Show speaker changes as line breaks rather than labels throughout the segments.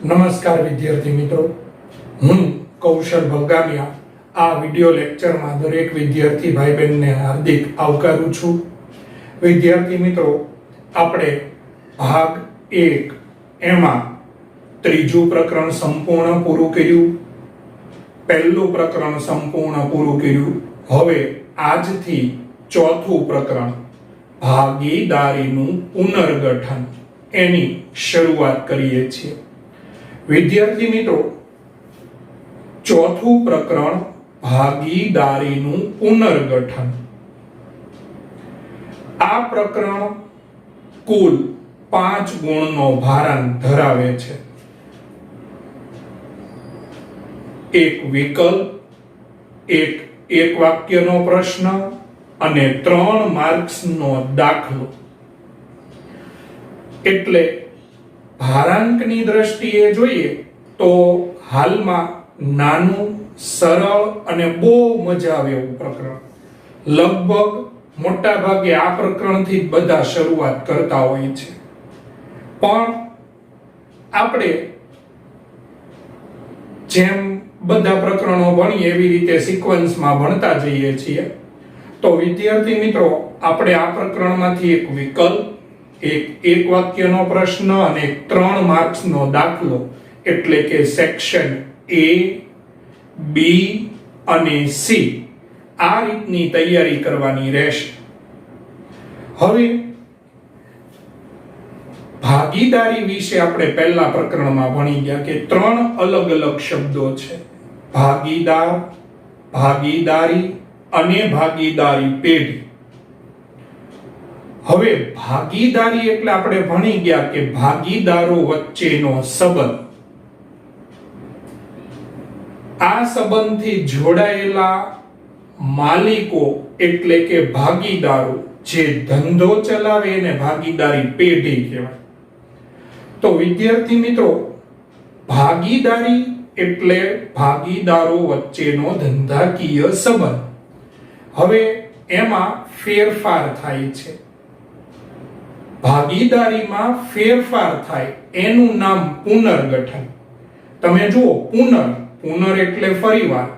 નમસ્કાર વિદ્યાર્થી મિત્રો, હું કૌશલ ભગામિયા આ વિડિયો લેક્ચરમાં દરેક વિદ્યાર્થી ભાઈ બહેનને હાર્દિક આવકારું છું. વિદ્યાર્થી મિત્રો, આપણે ભાગ 1 એમાં ત્રીજું પ્રકરણ સંપૂર્ણ પૂરું કર્યું, પહેલું પ્રકરણ સંપૂર્ણ પૂરું કર્યું. હવે આજથી ચોથું પ્રકરણ ભાગીદારીનું પુનર્ગઠન એની શરૂઆત કરીએ છીએ. વિદ્યાર્થી મિત્રો, ચોથું પ્રકરણ ભાગીદારીનું પુનર્ગઠન. આ પ્રકરણ કુલ 5 ગુણનો ભારાંક ધરાવે છે. એક વિકલ્પ, એક વાક્યનો પ્રશ્ન અને 3 માર્ક્સનો દાખલો. એટલે ભારાંકની દ્રષ્ટિએ જોઈએ તો હાલમાં નાનું, સરળ અને બહુ મજા આવે એવું પ્રકરણ. લગભગ મોટા ભાગે આ પ્રકરણથી બધા શરૂઆત કરતા હોય છે, પણ આપણે જેમ બધા પ્રકરણો ભણીએ એવી રીતે સિક્વન્સમાં ભણતા જઈએ છીએ. તો વિદ્યાર્થી મિત્રો, આપણે આ પ્રકરણમાંથી એક વિકલ્પ, એક વાક્યનો પ્રશ્ન અને 3 માર્ક્સનો દાખલો એટલે કે સેક્શન A, B અને C આ રીતની તૈયારી કરવાની રહેશે. હવે ભાગીદારી વિશે આપણે પહેલા પ્રકરણમાં ભણી ગયા કે 3 અલગ અલગ શબ્દો છે: ભાગીદાર, ભાગીદારી અને ભાગીદારી પેઢી. હવે ભાગીદારી એટલે આપણે ભણી ગયા કે ભાગીદારો વચ્ચેનો સંબંધ. આ સંબંધથી જોડાયેલા માલિકો એટલે કે ભાગીદારો જે ધંધો ચલાવે એને ભાગીદારી પેઢી કહેવાય. તો વિદ્યાર્થી મિત્રો, ભાગીદારી એટલે ભાગીદારો વચ્ચેનો ધંધાકીય સંબંધ. હવે એમાં ફેરફાર થાય છે. ભાગીદારીમાં ફેરફાર થાય એનું નામ પુનર્ગઠન. તમે જુઓ, પુનર એટલે ફરીવાર,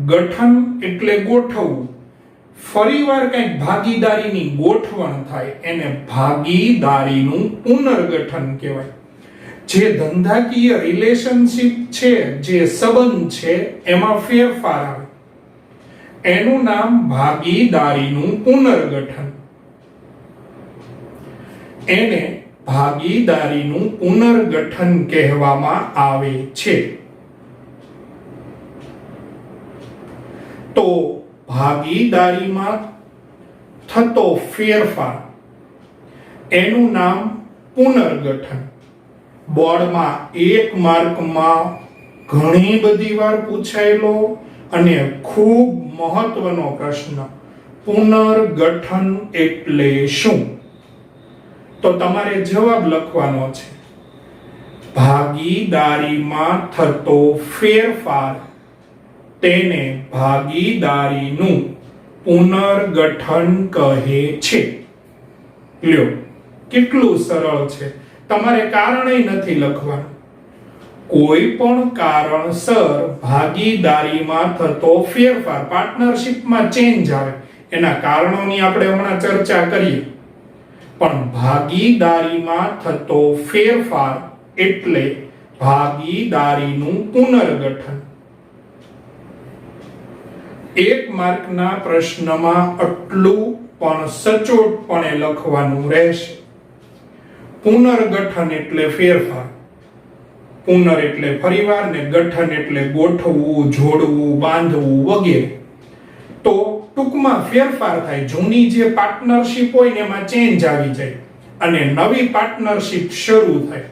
ગઠન એટલે ગોઠવવું. ફરીવાર કંઈક ભાગીદારીની ગોઠવણ થાય એને ભાગીદારીનું પુનર્ગઠન કહેવાય. જે ધંધાકીય રિલેશનશિપ છે, જે સંબંધ છે, એમાં ફેરફાર આવે એનું નામ ભાગીદારીનું પુનર્ગઠન. એને ભાગીદારીનું પુનર્ગઠન કહેવામાં આવે છે. તો ભાગીદારીમાં થતો ફેરફાર એનું નામ પુનર્ગઠન. બોર્ડમાં 1 માર્કમાં ઘણી બધી વાર પૂછાયેલો અને ખૂબ મહત્વનો પ્રશ્ન, પુનર્ગઠન એટલે શું? તો તમારે જવાબ લખવાનો છે: ભાગીદારીમાં થતો ફેરફાર તેને ભાગીદારીનું પુનર્ગઠન કહે છે. લ્યો, કેટલું સરળ છે. તમારે કારણે નથી લખવાનું. કોઈ પણ કારણસર ભાગીદારીમાં થતો ફેરફાર, પાર્ટનરશિપમાં ચેન્જ આવે, એના કારણોની આપણે હમણાં ચર્ચા કરીએ. પણ ભાગીદારીમાં થતો ફેરફાર એટલે ભાગીદારીનું પુનર્ગઠન. 1 માર્કના પ્રશ્નમાં આટલું પણ સચોટપણે લખવાનું રહેશે. પુનર્ગઠન એટલે ફેરફાર. પુનર એટલે ફરીવાર ને ગઠન એટલે ગોઠવવું, જોડવું, બાંધવું વગેરે. તો ટૂંકમાં ફેરફાર થાય. જૂની જે પાર્ટનરશિપ હોય ને એમાં ચેન્જ આવી જાય અને નવી પાર્ટનરશિપ શરૂ થાય.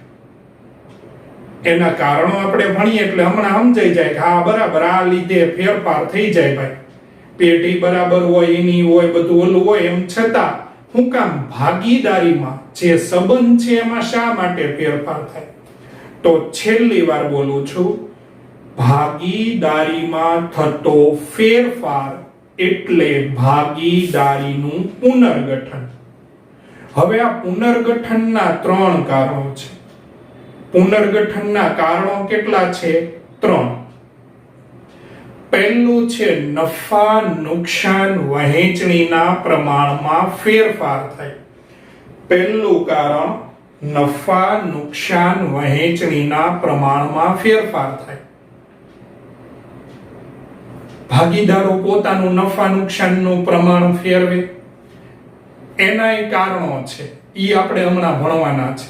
એના કારણો આપણે ભણીએ એટલે હમણાં સમજાઈ જાય કે હા બરાબર, આ લીધે ફેરફાર થઈ જાય ભાઈ. પેઢી બરાબર હોય, એની હોય, બધું ઓલું હોય, એમ છતાં હું કામ ભાગીદારીમાં જે સંબંધ છે એમાં શા માટે ફેરફાર થાય? તો છેલ્લી વાર બોલું છું, ભાગીદારીમાં થતો ફેરફાર એટલે ભાગીદારીનું પુનર્ગઠન. હવે આ પુનર્ગઠનના 3 કારણો છે. પુનર્ગઠનના કારણો કેટલા છે? 3. પહેલું છે નફા નુકસાન વહેંચણીના પ્રમાણમાં ફેરફાર થાય. પહેલું કારણ નફા નુકસાન વહેંચણીના પ્રમાણમાં ફેરફાર થાય. ભાગીદારો પોતાનું નફા નુકસાનનું પ્રમાણ ફેરવે, એના કારણો છે, એ આપણે હમણાં ભણવાના છે.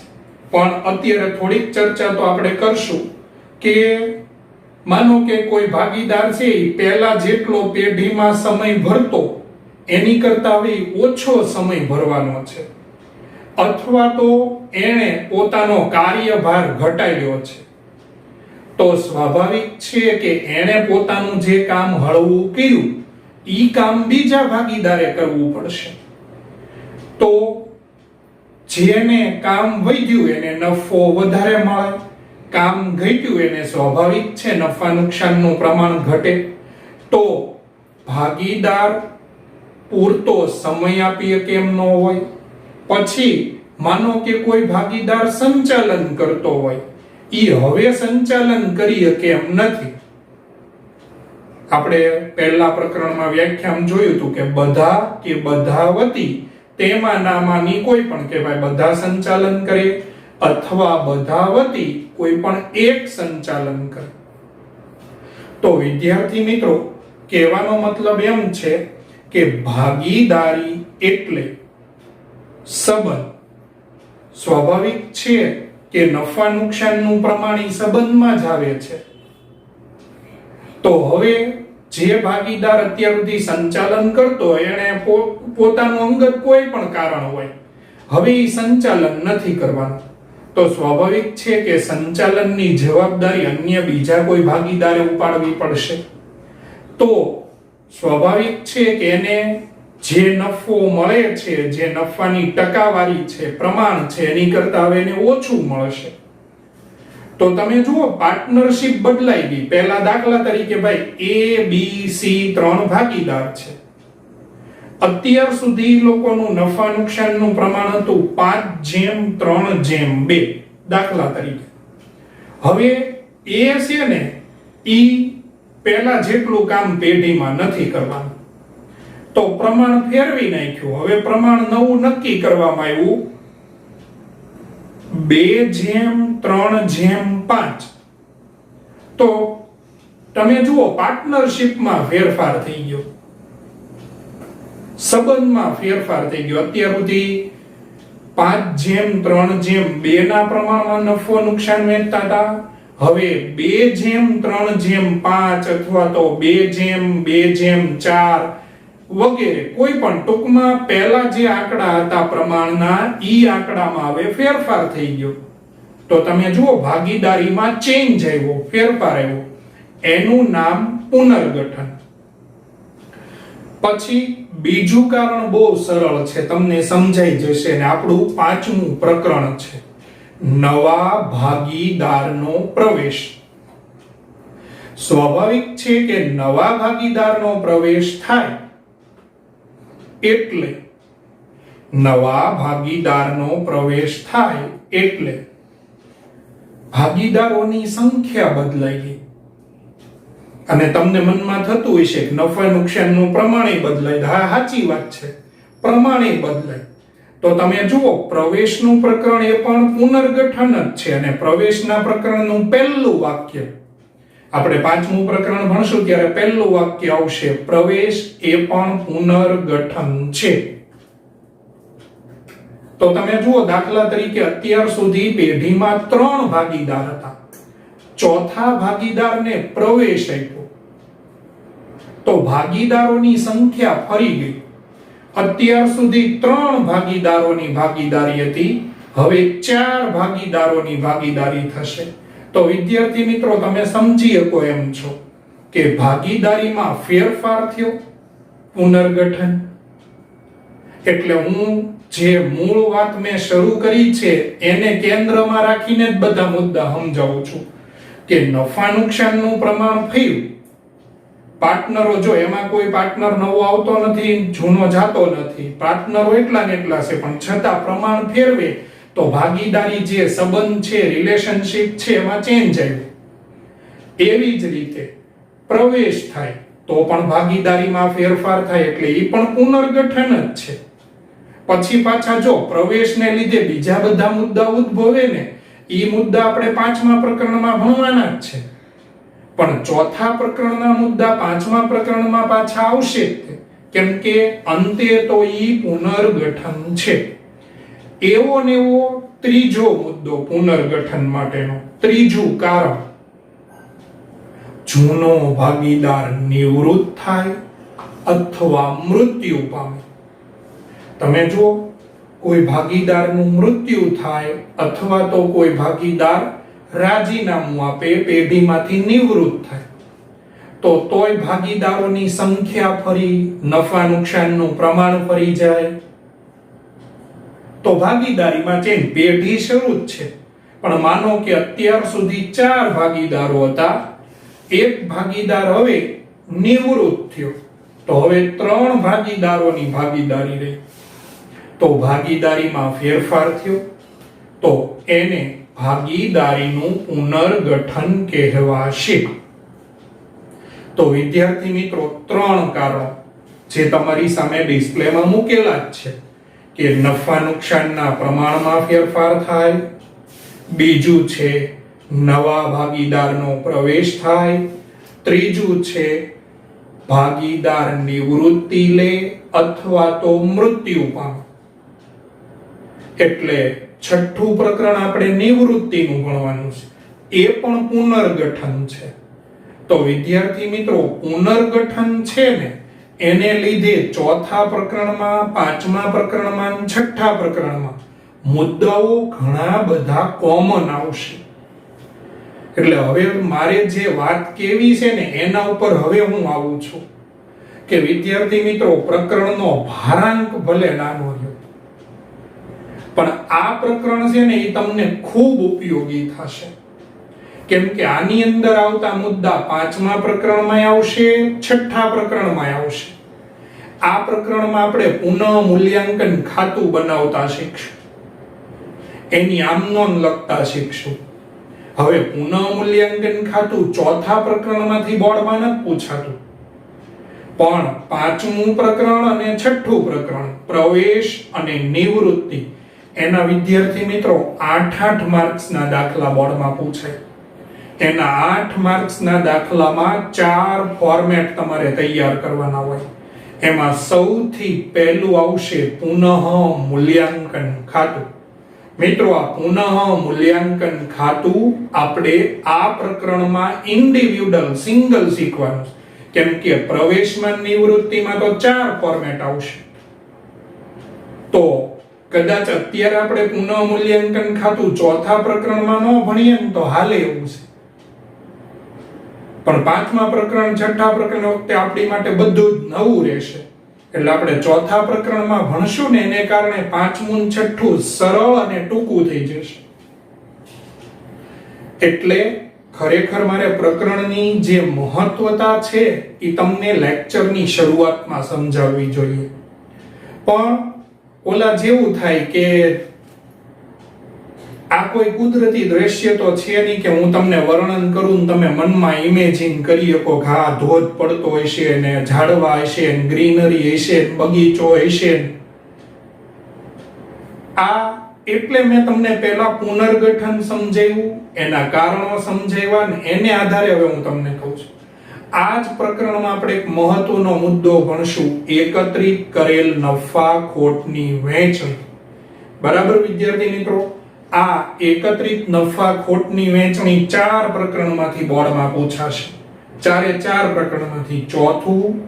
પણ અત્યારે થોડીક ચર્ચા તો આપણે કરશું કે માનો કે કોઈ ભાગીદાર છે એ પહેલા જેટલો પેઢીમાં સમય ભરતો એની કરતા હવે ઓછો સમય ભરવાનો છે, અથવા તો એણે પોતાનો કાર્યભાર ઘટાડ્યો છે, તો સ્વાભાવિક છે કે એણે પોતાનું જે કામ હળવું કર્યું એ કામ બીજા ભાગીદારે કરવું પડશે. તો જેને કામ વધ્યું એને નફો વધારે મળે, કામ ઘટ્યું એને સ્વાભાવિક છે નફા નુકસાનનું પ્રમાણ ઘટે. તો ભાગીદાર પૂરતો સમય આપી કેમ ન હોય. પછી માનો કે કોઈ ભાગીદાર સંચાલન કરતો હોય, ઈ હવે સંચાલન કરી શકે એમ નથી. આપણે પહેલા પ્રકરણમાં વ્યાખ્યાન જોયું હતું કે બધા કે બધા વતી તેમાંનામાંની કોઈ પણ, કે ભાઈ બધા સંચાલન કરે અથવા બધા વતી કોઈ પણ એક સંચાલન કરે. તો વિદ્યાર્થી મિત્રો, કહેવાનો મતલબ એમ છે કે ભાગીદારી એટલે સંબંધ. સ્વાભાવિક છે કે નફા નુકસાનનું પ્રમાણ ઈ સંબંધમાં જ આવે છે. તો હવે જે ભાગીદાર અત્યાર સુધી સંચાલન કરતો હોય એને પોતાનું અંગત કોઈ પણ કારણ હોય, હવે ઈ સંચાલન નથી કરવાનું, તો સ્વાભાવિક છે કે સંચાલનની જવાબદારી અન્ય બીજા કોઈ ભાગીદારે ઉપાડવી પડશે. તો સ્વાભાવિક છે કે એને જે નફો મળે છે, જે નફાની ટકાવારી છે, પ્રમાણ છે, એની કરતા હવે એને ઓછું મળશે. તો તમે જુઓ પાર્ટનરશિપ બદલાઈ ગઈ. પહેલા દાખલા તરીકે ભાઈ A B C 3 ભાગીદાર છે. અત્યાર સુધી લોકોનું નફા નુકસાનનું પ્રમાણ હતું 5:3:2 દાખલા તરીકે. હવે એ છે ને ઈ પહેલા જેટલું કામ પેઢીમાં નથી કરવાનું, તો પ્રમાણ ફેરવી નાખ્યું. હવે પ્રમાણ નવું નક્કી કરવામાં આવ્યું 2:3:5. તો તમે જુઓ પાર્ટનરશિપમાં ફેરફાર થઈ ગયો, સંબંધમાં ફેરફાર થઈ ગયો. અત્યાર સુધી 5:3:2 ના પ્રમાણમાં નફો નુકસાન વહેંચતા હતા, હવે 2:3:5 અથવા તો 2:2:4 વગેરે કોઈ પણ, ટૂંકમાં પહેલા જે આંકડા હતા પ્રમાણના ઈ આંકડામાં હવે ફેરફાર થઈ ગયો. તો તમે જુઓ ભાગીદારીમાં ચેન્જ આવ્યો, ફેરફાર આવ્યો. એનું નામ પુનર્ગઠન. પછી બીજું કારણ બહુ સરળ છે, તમને સમજાઈ જશે. ને આપણું 5મું પ્રકરણ છે નવા ભાગીદારનો પ્રવેશ. સ્વાભાવિક છે કે નવા ભાગીદારનો પ્રવેશ થાય એટલે ભાગીદારોની સંખ્યા બદલાઈ ગઈ. અને તમને મનમાં થતું હશે કે નફા નુકસાનનું પ્રમાણ બદલાય. હા, સાચી વાત છે, પ્રમાણ બદલાય. તો તમે જુઓ પ્રવેશનું પ્રકરણ એ પણ પુનર્ગઠન જ છે. અને પ્રવેશના પ્રકરણનું પહેલું વાક્ય આપણે 5મું પ્રકરણ ભણશું ત્યારે પહેલું વાક્ય આવશે પ્રવેશ એ પણ પુનર્ગઠન છે. તો તમે જુઓ દાખલા તરીકે અત્યાર સુધી પેઢીમાં 3 ભાગીદાર હતા, ચોથા ભાગીદારને પ્રવેશ આપ્યો તો ભાગીદારોની સંખ્યા ફરી ગઈ. અત્યાર સુધી 3 ભાગીદારોની ભાગીદારી હતી, હવે 4 ભાગીદારોની ભાગીદારી થશે. તો વિદ્યાર્થી મિત્રો, તમે સમજી શકો એમ છો કે ભાગીદારીમાં ફેરફાર થયો, પુનર્ગઠન. એટલે હું જે મૂળ વાત મેં શરૂ કરી છે એને કેન્દ્રમાં રાખીને જ બધા મુદ્દા સમજાવું છું કે નફા નુકસાનનું પ્રમાણ થયું. પાર્ટનરો, જો એમાં કોઈ પાર્ટનર નવો આવતો નથી, જૂનો જાતો નથી, પાર્ટનરો એટલા ને એટલા છે, પણ છતાં પ્રમાણ ફેરવે તો ભાગીદારી જે સંબંધ છે, રિલેશનશિપ છે, એમાં ચેન્જ આવ્યો. એવી જ રીતે પ્રવેશ થાય તો પણ ભાગીદારીમાં ફેરફાર થાય, એટલે એ પણ પુનર્ગઠન જ છે. પછી પાછા જો પ્રવેશને લીધે બીજા બધા મુદ્દા ઉદ્ભવે ને, એ મુદ્દા આપણે 5મા પ્રકરણમાં ભણવાના જ છે. પણ 4થા પ્રકરણના મુદ્દા 5મા પ્રકરણમાં પાછા આવશે, કેમ કે અંતે તો ઈ પુનર્ગઠન છે. એવો ને એવો ત્રીજો મુદ્દો પુનર્ગઠન માટેનો, ત્રીજું કારણ, જૂનો ભાગીદાર નિવૃત્ત થાય અથવા મૃત્યુ પામે. તમે જુઓ, કોઈ ભાગીદારનું મૃત્યુ થાય અથવા તો કોઈ ભાગીદાર રાજીનામું આપે, પેઢીમાંથી નિવૃત્ત થાય, તો તોય ભાગીદારોની સંખ્યા ફરી, નફા નુકસાનનું પ્રમાણ ફરી જાય. તો ભાગીદારીમાં ચેન્જ, પેઢી શરૂ જ છે, પણ માનો કે અત્યાર સુધી 4 ભાગીદારો હતા, એક ભાગીદાર હવે નિવૃત્ત થયો, તો હવે 3 ભાગીદારોની ભાગીદારી રહી, તો ભાગીદારીમાં ફેરફાર થયો, તો એને ભાગીદારીનું પુનર્ગઠન કહેવાશે. તો વિદ્યાર્થી મિત્રો, 3 કારણો જે તમારી સામે ડિસ્પ્લેમાં મૂકેલા જ છે કે નફા નુકસાનના પ્રમાણમાં ફેરફાર થાય, બીજું છે નવા ભાગીદારનો પ્રવેશ થાય, ત્રીજું છે ભાગીદાર નિવૃત્તિ લે અથવા તો મૃત્યુ પામે. એટલે 6થું પ્રકરણ આપણે નિવૃત્તિનું ભણવાનું છે, એ પણ પુનર્ગઠન છે. તો વિદ્યાર્થી મિત્રો, પુનર્ગઠન છે ને, એને લીધે 4થા પ્રકરણમાં, 5મા પ્રકરણમાં, 6થા પ્રકરણમાં મુદ્દાઓ ઘણા બધા કોમન આવશે. એટલે હવે મારે જે વાત કેવી છે ને, એના ઉપર હવે હું આવું છું કે વિદ્યાર્થી મિત્રો, પ્રકરણનો ભારાંક ભલે નાનો રહ્યો, પણ આ પ્રકરણ છે ને, એ તમને ખૂબ ઉપયોગી થશે. કેમ કે આની અંદર આવતા મુદ્દા 5મા પ્રકરણમાં આવશે, 6થા પ્રકરણમાં આવશે. આ પ્રકરણમાં આપણે પુનઃ મૂલ્યાંકન ખાતું બનાવતા શીખશું, એની આમનોંધ લખતા શીખશું. હવે પુનઃ મૂલ્યાંકન ખાતું 4થા પ્રકરણમાંથી બોર્ડમાં નથી પૂછાતું, પણ 5મું પ્રકરણ અને 6થું પ્રકરણ, પ્રવેશ અને નિવૃત્તિ, એના વિદ્યાર્થી મિત્રો 8 માર્ક્સના દાખલા બોર્ડમાં પૂછાય. એના 8 માર્ક્સના દાખલામાં 4 ફોર્મેટ તમારે તૈયાર કરવાના હોય. એમાં સૌથી પહેલું આવશે પુનઃ મૂલ્યાંકન ખાતું. મિત્રો, આ પુનઃ મૂલ્યાંકન ખાતું આપણે આ પ્રકરણમાં ઇન્ડિવિડ્યુઅલ સિંગલ શીખવાનું છે, કેમ કે પ્રવેશમાં નિવૃત્તિમાં તો 4 ફોર્મેટ આવશે. તો કદાચ અત્યારે આપણે પુનઃ મૂલ્યાંકન ખાતું 4થા પ્રકરણમાં ન ભણીએ ને તો હાલે એવું છે, પણ 5મા પ્રકરણ, 6થા પ્રકરણ વખતે આપણી માટે બધું જ નવું રહેશે. એટલે આપણે 4થા પ્રકરણમાં ભણશું ને, એને કારણે 5મું, 6થું સરળ અને ટૂંકું થઈ જશે. એટલે ખરેખર મારે પ્રકરણની જે મહત્વતા છે એ તમને લેક્ચરની શરૂઆતમાં સમજાવવી જોઈએ. પણ ઓલા જેવું થાય કે આ કોઈ કુદરતી દ્રશ્ય તો છે નહીં કે હું તમને વર્ણન કરું, તમે મનમાં ઇમેજિન કરી શકો કે હા ધોધ પડતો હશે ને, ઝાડવા હશે ને, ગ્રીનરી હશે ને, બગીચો હશે ને. આ એટલે મેં તમને પહેલા પુનર્ગઠન સમજાવ્યું, એના કારણો સમજાવ્યા ને એને આધારે હવે હું તમને કહું છું. આ જ પ્રકરણમાં આપણે એક મહત્વનો મુદ્દો ભણશું, એકત્રિત કરેલ નફા ખોટની વહેંચણી. બરાબર વિદ્યાર્થી મિત્રો, આ એકત્રિત નફા ખોટની વહેંચણી 4 પ્રકરણમાંથી બોર્ડમાં પૂછાશે. 4 પ્રકરણમાંથી 4થું,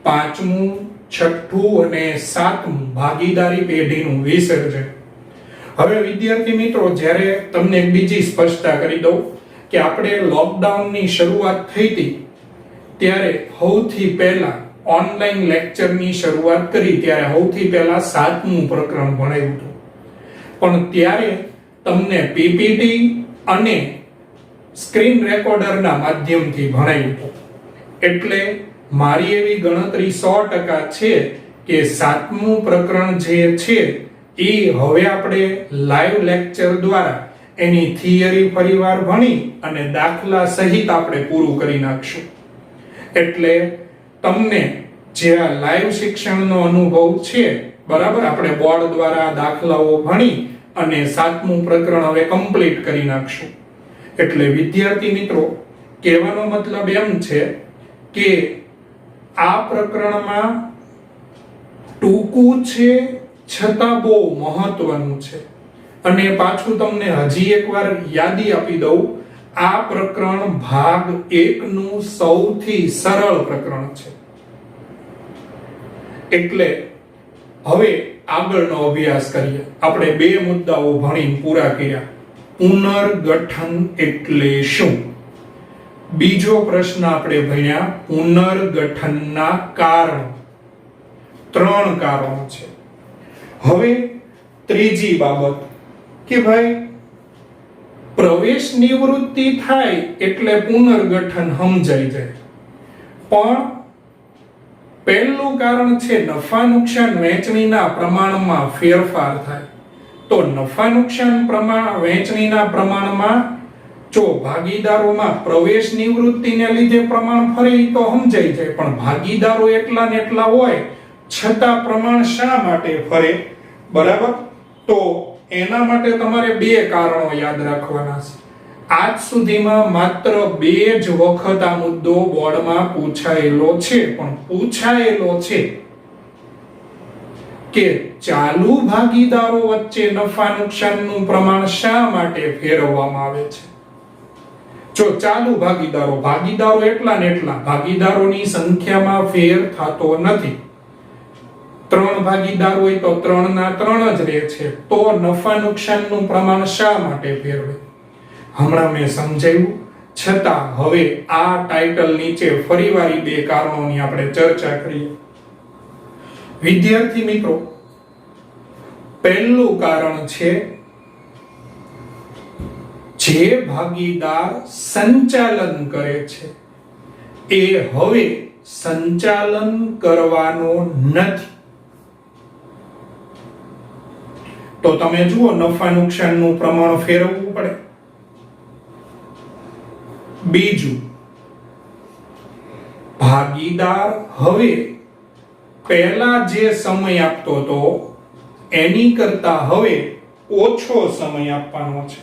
5મું, 6થું અને 7મું ભાગીદારી પેઢીનું વિસર્જન. હવે વિદ્યાર્થી મિત્રો, જ્યારે તમને એક બીજી સ્પષ્ટતા કરી દઉં કે આપણે લોકડાઉનની શરૂઆત થઈ હતી ત્યારે સૌથી પહેલા ઓનલાઈન લેક્ચરની શરૂઆત કરી ત્યારે સૌથી પહેલા 7મું પ્રકરણ ભણાવ્યું હતું. પણ ત્યારે તમને પીપીટી અને સ્ક્રીન રેકોર્ડરના માધ્યમથી ભણાવ્યું હતું. એટલે મારી એવી ગણતરી 100% છે કે 7મું પ્રકરણ જે છે એ હવે આપણે લાઈવ લેક્ચર દ્વારા એની થિયરી ફરીવાર ભણી અને દાખલા સહિત આપણે પૂરું કરી નાખશું. એટલે તમને જે આ લાઈવ શિક્ષણનો અનુભવ છે, બરાબર, આપણે બોર્ડ દ્વારા દાખલાઓ ભણી અને 7મું પ્રકરણ હવે કમ્પ્લીટ કરી નાખશું. એટલે વિદ્યાર્થી મિત્રો, કહેવાનો મતલબ એમ છે કે આ પ્રકરણમાં ટૂંકું છે છતાં બહુ મહત્વનું છે. અને પાછું તમને હજી એકવાર યાદી આપી દઉં, આ પ્રકરણ ભાગ 1 નું સૌથી સરળ પ્રકરણ છે. એટલે હવે આગળનો અભ્યાસ કરીએ. આપણે 2 મુદ્દાઓ ભણીને પૂરા કર્યા. પુનર્ગઠન એટલે શું? બીજો પ્રશ્ન આપણે ભણ્યા પુનર્ગઠનના કારણો. 3 કારણો છે. હવે ત્રીજી બાબત કે ભાઈ પ્રવેશ નિવૃત્તિ થાય એટલે પુનર્ગઠન સમજાઈ જાય. પણ પહેલું કારણ છે નફા નુકસાન વહેંચણીના પ્રમાણમાં ફેરફાર થાય. તો નફા નુકસાન વહેંચણીના પ્રમાણમાં જો ભાગીદારોમાં પ્રવેશ નિવૃત્તિને લીધે પ્રમાણ ફરે તો સમજાઈ જાય, પણ ભાગીદારો એટલા ને એટલા હોય છતાં પ્રમાણ શા માટે ફરે, બરાબર? તો એના માટે તમારે 2 કારણો યાદ રાખવાના છે. આજ સુધીમાં માત્ર 2 જ વખત આ મુદ્દો બોર્ડમાં પૂછાયેલો છે, પણ પૂછાયેલો છે કે ચાલુ ભાગીદારો વચ્ચે નફા નુકસાનનું પ્રમાણ શા માટે ફેરવવામાં આવે છે. જો ચાલુ ભાગીદારો એટલા ને એટલા, ભાગીદારોની સંખ્યામાં ફેર થતો નથી. 3 ભાગીદાર હોય તો 3 ના 3 જ રહે છે, તો નફા નુકસાનનું પ્રમાણ શા માટે ફેરવે? હમણાં મેં સમજાવ્યું, છતાં હવે આ ટાઇટલ નીચે ફરીવાર 2 કારણોની આપણે ચર્ચા કરીએ. વિદ્યાર્થી મિત્રો, પહેલું કારણ છે જે ભાગીદાર સંચાલન કરે છે એ હવે સંચાલન કરવાનો નથી. તો તમે જુઓ, નફા નુકસાનનું પ્રમાણ ફેરવવું પડે. બીજું, ભાગીદાર હવે પહેલા જે સમય આપતો હતો એની કરતા હવે ઓછો સમય આપવાનો છે,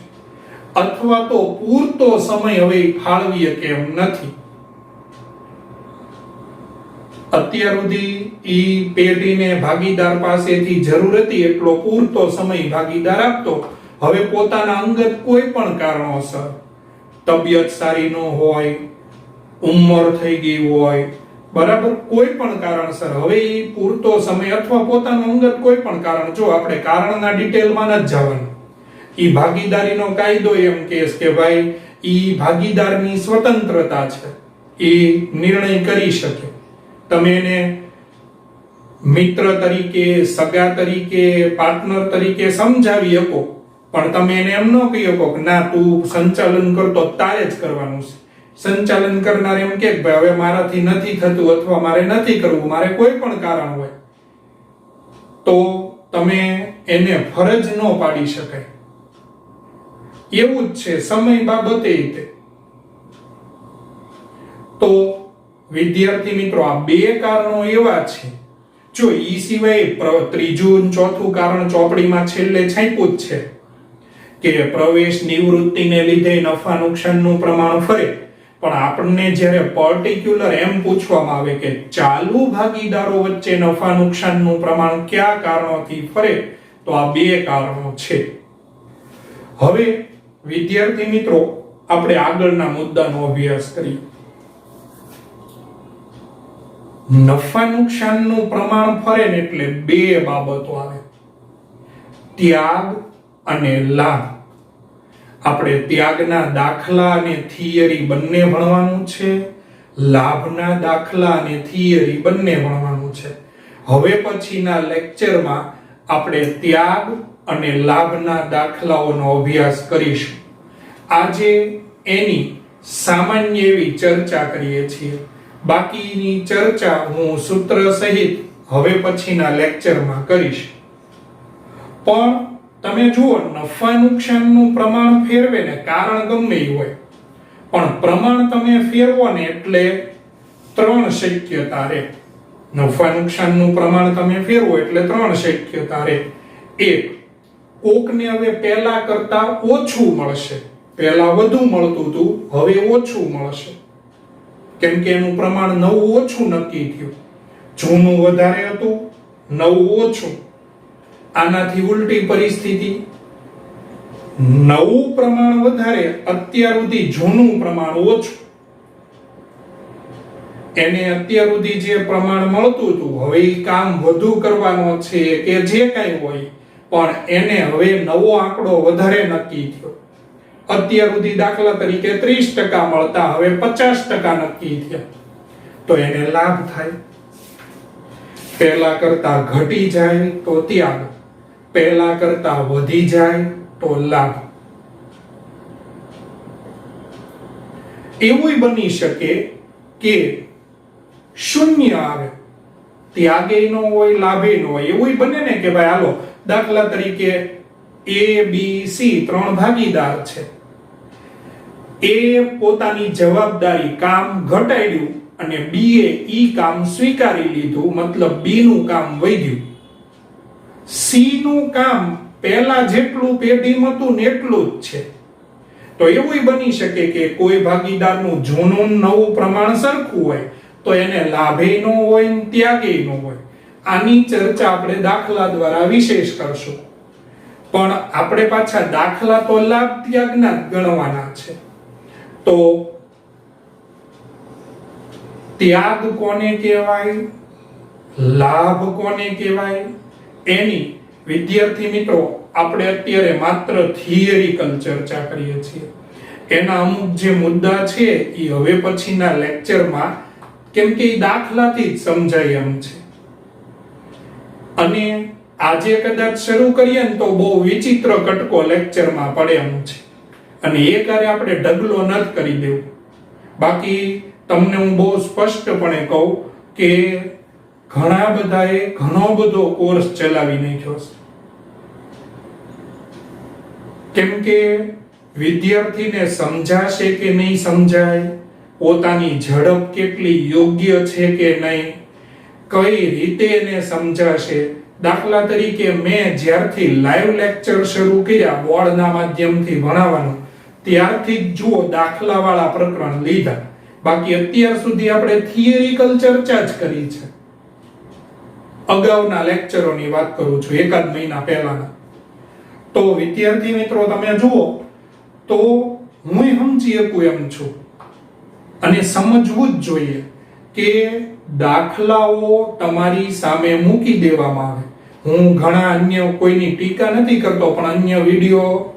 અથવા તો પૂરતો સમય હવે ફાળવી શકે એમ નથી. અત્યાર સુધી ઈ પેઢીને ભાગીદાર પાસેથી જરૂર હતી એટલો પૂરતો સમય ભાગીદાર આપતો. હવે પોતાના અંગત કોઈ પણ કારણોસર, તબિયત સારી ન હોય, ઉંમર થઈ ગઈ હોય, બરાબર, કોઈ પણ કારણસર હવે ઈ પૂરતો સમય અથવા પોતાનું અંગત કોઈ પણ કારણ, જો આપણે કારણના ડિટેલમાં ન જવાનું, ઈ ભાગીદારીનો કાયદો એમ કહે કે ભાઈ ઈ ભાગીદારની સ્વતંત્રતા છે, ઈ નિર્ણય કરી શકે. તમે એને મિત્ર તરીકે, સગા તરીકે, પાર્ટનર તરીકે સમજાવી શકો, પણ તમે એને એમ ન કહી શકો કે ના તું સંચાલન કરતો તારે જ કરવાનું છે. સંચાલન કરનાર એમ કે ભાઈ હવે મારાથી નથી થતું અથવા મારે નથી કરવું, મારે કોઈ પણ કારણ હોય, તો તમે એને ફરજ ન પાડી શકાય. એવું જ છે સમય બાબતે. તો વિદ્યાર્થી મિત્રો, આ 2 કારણો એવા છે. જો ઈ સિવાય ત્રીજું ચોથું કારણ ચોપડીમાં છેલ્લે છાપ્યું જ છે કે પ્રવેશ નિવૃત્તિને લીધે નફા નુકસાનનું પ્રમાણ ફરે. પણ આપણને જ્યારે પર્ટિક્યુલર એમ પૂછવામાં આવે કે ચાલુ ભાગીદારો વચ્ચે નફા નુકસાનનું પ્રમાણ કયા કારણોથી ફરે, તો આ 2 કારણો છે. હવે વિદ્યાર્થી મિત્રો, આપણે આગળના મુદ્દાનો અભ્યાસ કરીએ. નફા નુકસાનનું પ્રમાણ ફરે ને એટલે 2 બાબતો આવે, ત્યાગ અને લાભ. આપણે ત્યાગના દાખલા અને થિયરી બંને ભણવાનું છે, લાભના દાખલા અને થિયરી બંને ભણવાનું છે. હવે પછીના લેક્ચરમાં આપણે ત્યાગ અને લાભના દાખલાઓનો અભ્યાસ કરીશું. આજે એની સામાન્ય એવી ચર્ચા કરીએ છીએ. બાકીની ચર્ચા હું સૂત્ર સહિત હવે પછીના લેક્ચરમાં કરીશ. પણ તમે જુઓ, નફા નુકસાનનું પ્રમાણ ફેરવે ને કારણ ગમે એ હોય, પણ પ્રમાણ તમે ફેરવો ને એટલે 3 શક્યતા રહે. નફા નુકસાનનું પ્રમાણ તમે ફેરવો એટલે 3 શક્યતા રહે. એક, કોકને હવે પહેલા કરતા ઓછું મળશે. પહેલા વધુ મળતું હતું, હવે ઓછું મળશે, કેમ કે એનું પ્રમાણ નવું ઓછું નક્કી થયું. જૂનું વધારે હતું, નવું ઓછું. આનાથી ઉલટી પરિસ્થિતિ, નવું પ્રમાણ વધારે, અત્યાર સુધી જૂનું પ્રમાણ ઓછું. એને અત્યાર સુધી જે પ્રમાણ મળતું હતું, હવે કામ વધુ કરવાનો છે કે જે કઈ હોય, પણ એને હવે નવો આંકડો વધારે નક્કી થયો. અત્યાર સુધી દાખલા તરીકે 30% મળતા, હવે 50% નક્કી થયા, તો એને લાભ થાય. પહેલા કરતા ઘટી જાય તો ત્યાગ, પહેલા કરતા વધી જાય તો લાભ. એવું બની શકે કે શૂન્ય આવે, ત્યાગે ન હોય, લાભે ન હોય. એવું બને ને કે ભાઈ હાલો, દાખલા તરીકે A, B, C 3 ભાગીદાર છે. A પોતાની જવાબદારી કામ ઘટાડ્યું અને B એ ઈ કામ સ્વીકારી લીધું, મતલબ B નું કામ વધ્યું. C નું કામ પહેલા જેટલું પેઢીમાં હતું ને એટલું જ છે. તો એવું બની શકે કે કોઈ ભાગીદારનું જૂનું નવું પ્રમાણ સરખું હોય તો એને લાભે ન હોય ને ત્યાગે ન હોય. આની ચર્ચા આપણે દાખલા દ્વારા વિશેષ કરશું, પણ આપણે પાછા દાખલા તો લાભ ત્યાગના ગણવાના છે. તો ત્યાગ કોને કહેવાય, લાભ કોને કહેવાય, એની વિદ્યાર્થી મિત્રો આપણે અત્યારે માત્ર થિયરિકલ ચર્ચા કરીએ છીએ. એના અમુક જે મુદ્દા છે એ હવે પછીના લેક્ચરમાં, કેમ કે દાખલાથી જ સમજાય એમ છે. અને આજે કદાચ શરૂ કરીએ ને તો બહુ વિચિત્ર કટકો લેક્ચરમાં પડે એમ છે, અને એ કાર્ય આપણે ઢગલો ન કરી દેવું. બાકી તમને હું બહુ સ્પષ્ટપણે કહું કે ઘણા બધાએ ઘણો બધો કોર્સ ચલાવી નાખ્યો છે, કેમ કે વિદ્યાર્થીને સમજાશે કે નહીં સમજાય, પોતાની ઝડપ કેટલી યોગ્ય છે કે નહીં, કઈ રીતે એને સમજાશે. દાખલા તરીકે મેં જ્યારથી લાઈવ લેક્ચર શરૂ કર્યા બોર્ડના માધ્યમથી ભણાવવાનું, ત્યારથી જ જુઓ દાખલાવાળા પ્રકરણ લીધા. બાકી અત્યાર સુધી આપણે થિયરિકલ ચર્ચા જ કરી છે. અગાઉના લેક્ચરોની વાત કરું છું, એકાદ મહિના પહેલાના. તો વિદ્યાર્થી મિત્રો તમે જુઓ તો હું સમજી શકું એમ છું, અને સમજવું જ જોઈએ કે દાખલાઓ તમારી સામે મૂકી દેવામાં આવે. હું ઘણા અન્ય કોઈની ટીકા નથી કરતો, પણ અન્ય વિડીયો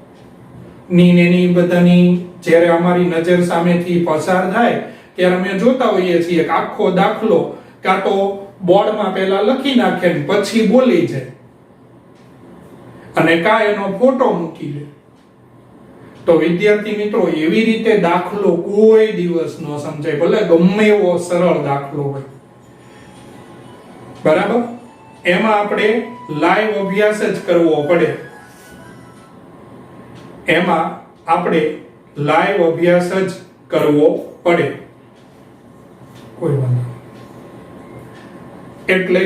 ની એની બધાની જ્યારે અમારી નજર સામેથી પસાર થાય ત્યારે અમે જોતા હોઈએ છીએ કે આખો દાખલો કાં તો બોર્ડમાં પહેલા લખી નાખે ને પછી બોલી જાય, અને કાં એનો ફોટો મૂકી દે. તો વિદ્યાર્થી મિત્રો એવી રીતે દાખલો કોઈ દિવસ ન સમજાય, ભલે ગમે એવો સરળ દાખલો હોય. બરાબર? એમાં આપણે લાઈવ અભ્યાસ જ કરવો પડે. એમાં આપણે લાઈવ અભ્યાસ જ કરવો પડે. કોઈ વાંધો નહીં. એટલે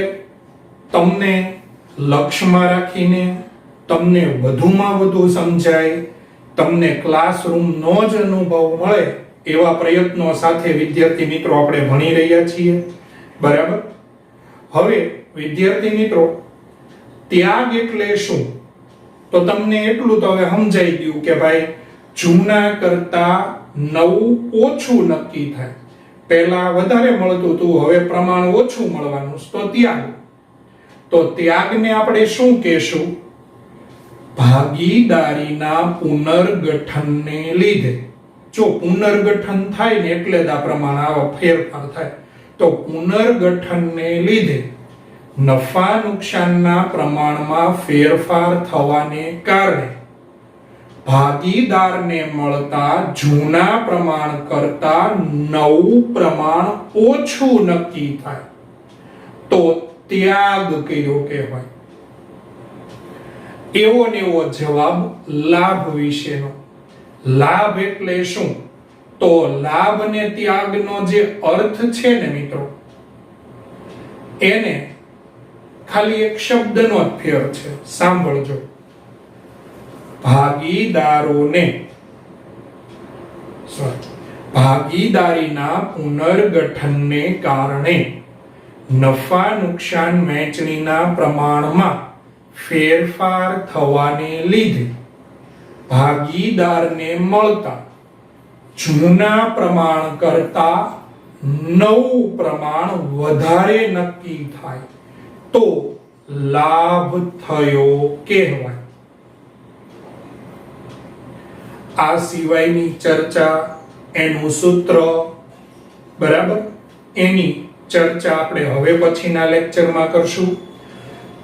તમને લક્ષ્યમાં રાખીને તમને વધુમાં વધુ સમજાય, તમને ક્લાસરૂમનો જ અનુભવ મળે એવા પ્રયત્નો સાથે વિદ્યાર્થી મિત્રો આપણે ભણી રહ્યા છીએ. બરાબર? હવે વિદ્યાર્થી મિત્રો ત્યાગ એટલે શું? તો તમને એટલું તો હવે સમજાઈ ગયું કે ભાઈ જૂના કરતા નવું ઓછું નક્કી થાય. પહેલા વધારે મળતું હતું, હવે પ્રમાણ ઓછું મળવાનું, તો ત્યાગ. તો ત્યાગને આપણે શું કહેશું? ભાગીદારીના પુનર્ગઠનને લીધે. જો પુનર્ગઠન થાય ને એટલે જ આ પ્રમાણ આવો ફેરફાર થાય. તો પુનર્ગઠનને લીધે નફા નુકસાનના પ્રમાણમાં ફેરફાર થવાને કારણે ભાગીદારને મળતા જૂના પ્રમાણ કરતા નવું પ્રમાણ ઓછું નક્કી થાય તો ત્યાગ કર્યો કહેવાય. એવો ને એવો જવાબ લાભ વિશેનો. લાભ એટલે શું? તો લાભ ને ત્યાગનો જે અર્થ છે ને મિત્રો, એને ખાલી એક શબ્દનો જ ફેર છે. સાંભળજો. ભાગીદારીના પુનર્ગઠનને કારણે નફા નુકસાન વહેંચણીના પ્રમાણમાં ફેરફાર થવાને લીધે ભાગીદારને મળતા જૂના પ્રમાણ કરતા નવું પ્રમાણ વધારે નક્કી થાય તો લાભ થયો કહેવાય. આ સિવાયની ચર્ચા, એનું સૂત્ર, બરાબર, એની ચર્ચા આપણે હવે પછીના લેક્ચરમાં કરશું.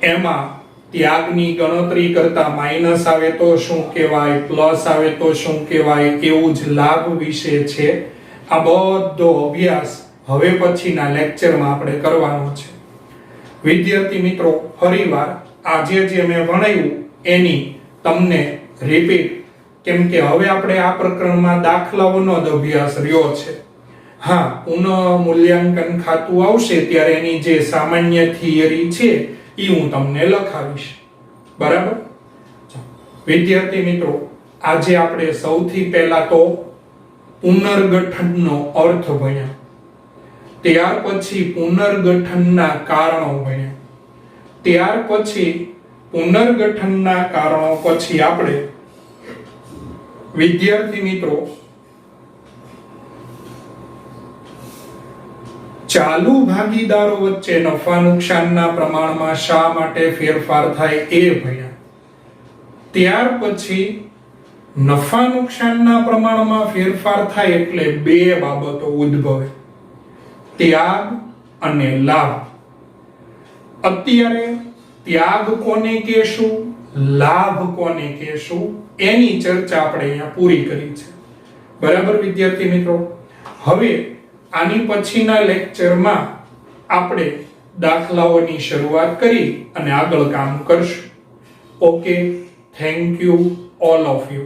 એમાં ત્યાગની ગણતરી કરતા માઈનસ આવે તો શું કહેવાય, પ્લસ આવે તો શું કહેવાય, એવું જ લાભ વિશે છે. આ બધો અભ્યાસ હવે પછીના લેક્ચરમાં આપણે કરવાનો છે. વિદ્યાર્થી મિત્રો, ફરીવાર આજે જે મેં ભણાવ્યું એની તમને રિપીટ, કેમ કે હવે આપણે આ પ્રકરણમાં દાખલાઓનો જ અભ્યાસ રહ્યો છે. હા, પુનઃ મૂલ્યાંકન ખાતું આવશે ત્યારે એની જે સામાન્ય થિયરી છે એ હું તમને લખાવીશ. બરાબર? વિદ્યાર્થી મિત્રો, આજે આપણે સૌથી પહેલા તો પુનર્ગઠનનો અર્થ ભણ્યા, ત્યાર પછી પુનર્ગઠનના કારણો ભણ્યા, ત્યાર પછી પુનર્ગઠનના કારણો પછી આપણે વિદ્યાર્થી મિત્રો ચાલુ ભાગીદારો વચ્ચે નફા નુકસાનના પ્રમાણમાં શા માટે ફેરફાર થાય એ ભણ્યા. ત્યાર પછી નફા નુકસાનના પ્રમાણમાં ફેરફાર થાય એટલે બે બાબતો ઉદ્ભવે, ત્યાગ અને લાભ. અત્યારે ત્યાગ કોને કહેશું, લાભ કોને કહેશું, એની ચર્ચા આપણે અહીંયા પૂરી કરી છે. બરાબર વિદ્યાર્થી મિત્રો? હવે આની પછીના લેક્ચરમાં આપણે દાખલાઓની શરૂઆત કરી અને આગળ કામ કરશું. Okay, thank you all of you.